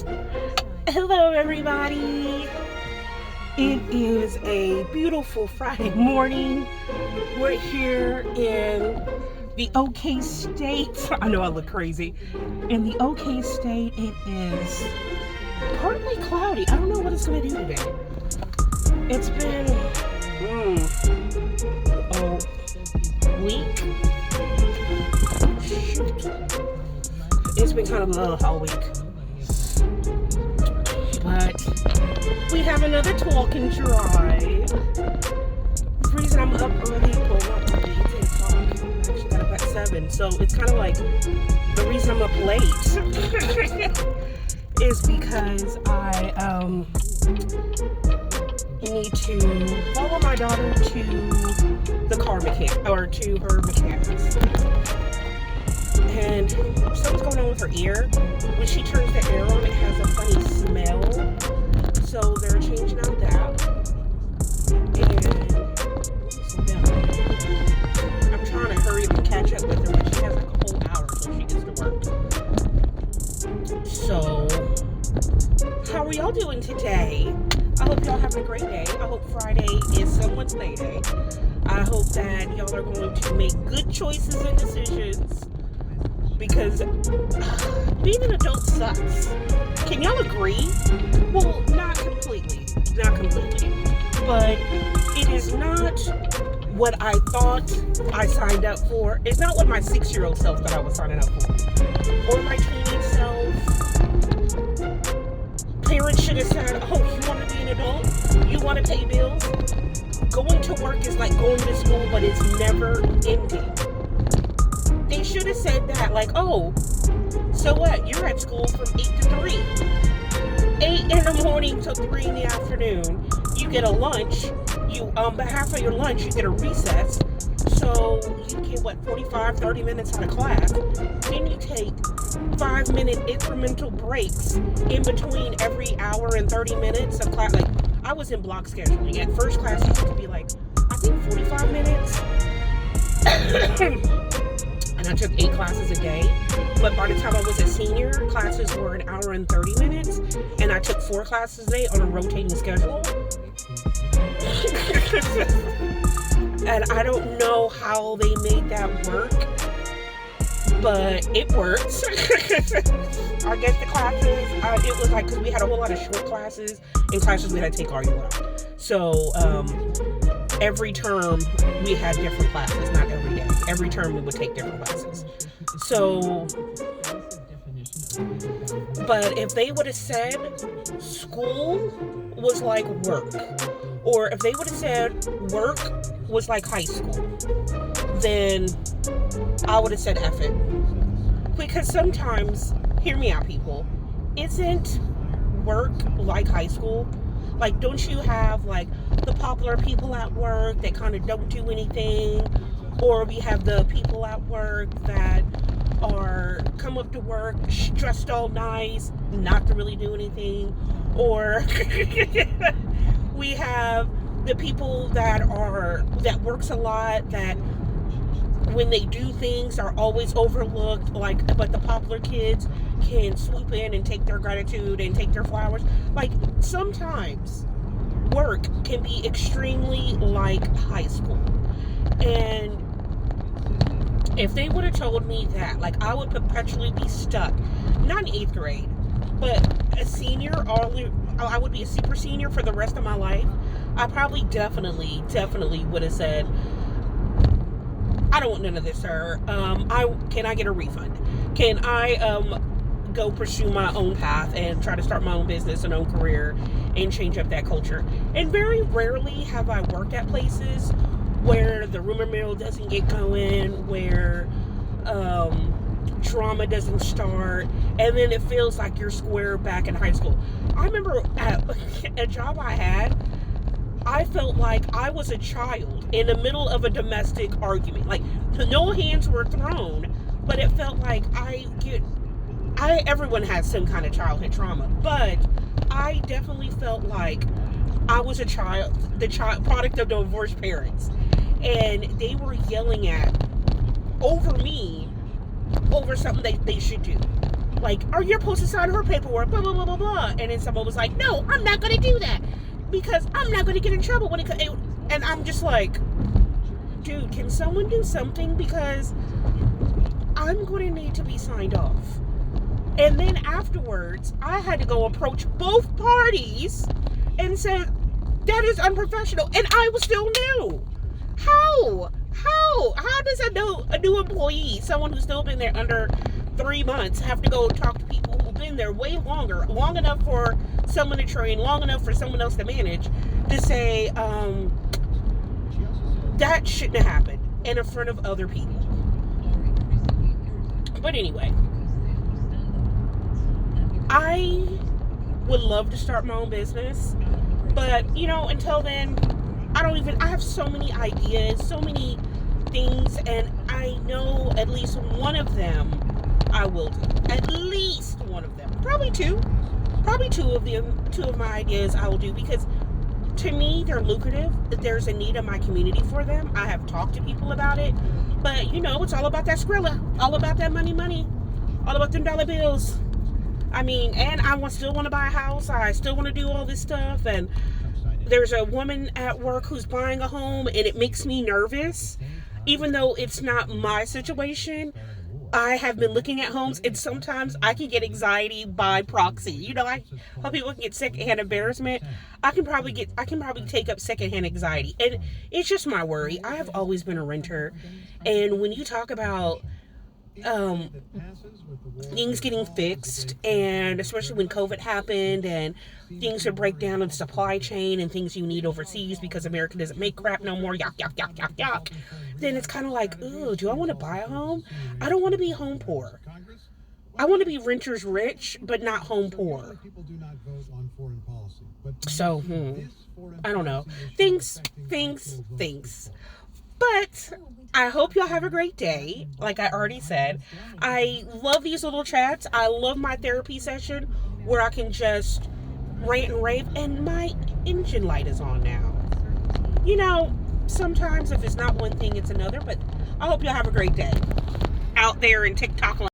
Hello, everybody. It is a beautiful Friday morning. We're here in the OK State. I know I look crazy. In the OK State, it is partly cloudy. I don't know what it's going to do today. It's been a week. Shoot. It's been kind of all week. But we have another talk and drive. The reason I'm up early, well, not early, it's 8 o'clock. I actually got up at 7. So it's kind of like the reason I'm up late is because I need to follow my daughter to the car mechanic, or to her mechanics. And something's going on with her ear. When she turns the air on, it has a funny smell. So they're changing out that. And I'm trying to hurry up and catch up with her, but she has like a whole hour till she gets to work. So, how are y'all doing today? I hope y'all having a great day. I hope Friday is someone's payday. I hope that y'all are going to make good choices and decisions. Because being an adult sucks. Can y'all agree? Well, not completely. But it is not what I thought I signed up for. It's not what my 6-year-old self thought I was signing up for. Or my teenage self. Parents should have said, oh, you want to be an adult? You want to pay bills? Going to work is like going to school, but it's never ending. They should have said that, like, oh, so what? You're at school from 8 to 3. 8 in the morning till 3 in the afternoon. You get a lunch. But half of your lunch, you get a recess. So you get, 45, 30 minutes out of class. Then you take 5-minute incremental breaks in between every hour and 30 minutes of class. Like, I was in block scheduling. At first class used to be like, I think 45 minutes. And I took 8 classes a day. But by the time I was a senior, classes were an hour and 30 minutes. And I took 4 classes a day on a rotating schedule. And I don't know how they made that work, but it works. I guess the classes, it was like, because we had a whole lot of short classes and classes we had to take all year long. So every term we had different classes, not every day. Every term we would take different classes. So, but if they would have said school was like work, or if they would have said work was like high school, then I would have said F it. Because sometimes, hear me out, people, isn't work like high school? Like, don't you have, like, the popular people at work that kind of don't do anything? Or we have the people at work that come up to work stressed all nice, not to really do anything. Or we have the people that works a lot, that when they do things are always overlooked, like, but the popular kids can swoop in and take their gratitude and take their flowers. Like, sometimes work can be extremely like high school. And if they would have told me that, like, I would perpetually be stuck, not in 8th grade, but a senior, I would be a super senior for the rest of my life, I probably definitely would have said, I don't want none of this, sir. Can I get a refund? Can I go pursue my own path and try to start my own business and own career and change up that culture? And very rarely have I worked at places where the rumor mill doesn't get going, where drama doesn't start, and then it feels like you're square back in high school. I remember at a job I had, I felt like I was a child in the middle of a domestic argument. Like, no hands were thrown, but it felt like everyone has some kind of childhood trauma, but I definitely felt like I was a child, product of divorced parents, and they were yelling over me over something they should do. like, are you supposed to sign her paperwork, blah, blah, blah, blah, blah. And then someone was like, no, I'm not going to do that because I'm not going to get in trouble when and I'm just like, dude, can someone do something? Because I'm going to need to be signed off. And then afterwards, I had to go approach both parties and say, that is unprofessional. And I was still new. How does a new employee, someone who's still been there under 3 months, have to go talk to people who've been there way longer, long enough for someone to train, long enough for someone else to manage, to say, that shouldn't have happened in front of other people. But anyway, I would love to start my own business, but until then, I have so many ideas, so many things, and I know at least one of them I will do. At least one of them. Probably two of my ideas I will do, because to me, they're lucrative. There's a need in my community for them. I have talked to people about it, but it's all about that Skrilla, all about that money, all about them dollar bills. And I still want to buy a house. I still want to do all this stuff, and there's a woman at work who's buying a home, and it makes me nervous, even though it's not my situation. I have been looking at homes, and sometimes I can get anxiety by proxy. How people can get secondhand embarrassment. I can probably take up secondhand anxiety, and it's just my worry. I have always been a renter, and when you talk about things getting fixed, and especially when COVID happened and things would break down in the supply chain and things you need overseas because America doesn't make crap no more, yuck, then it's kind of like, ooh, do I want to buy a home? I don't want to be home poor. I want to be renters rich, but not home poor. So, I don't know. Things. But I hope y'all have a great day. Like I already said, I love these little chats. I love my therapy session where I can just rant and rave, and my engine light is on now. Sometimes if it's not one thing, it's another, but I hope y'all have a great day out there in TikTok land.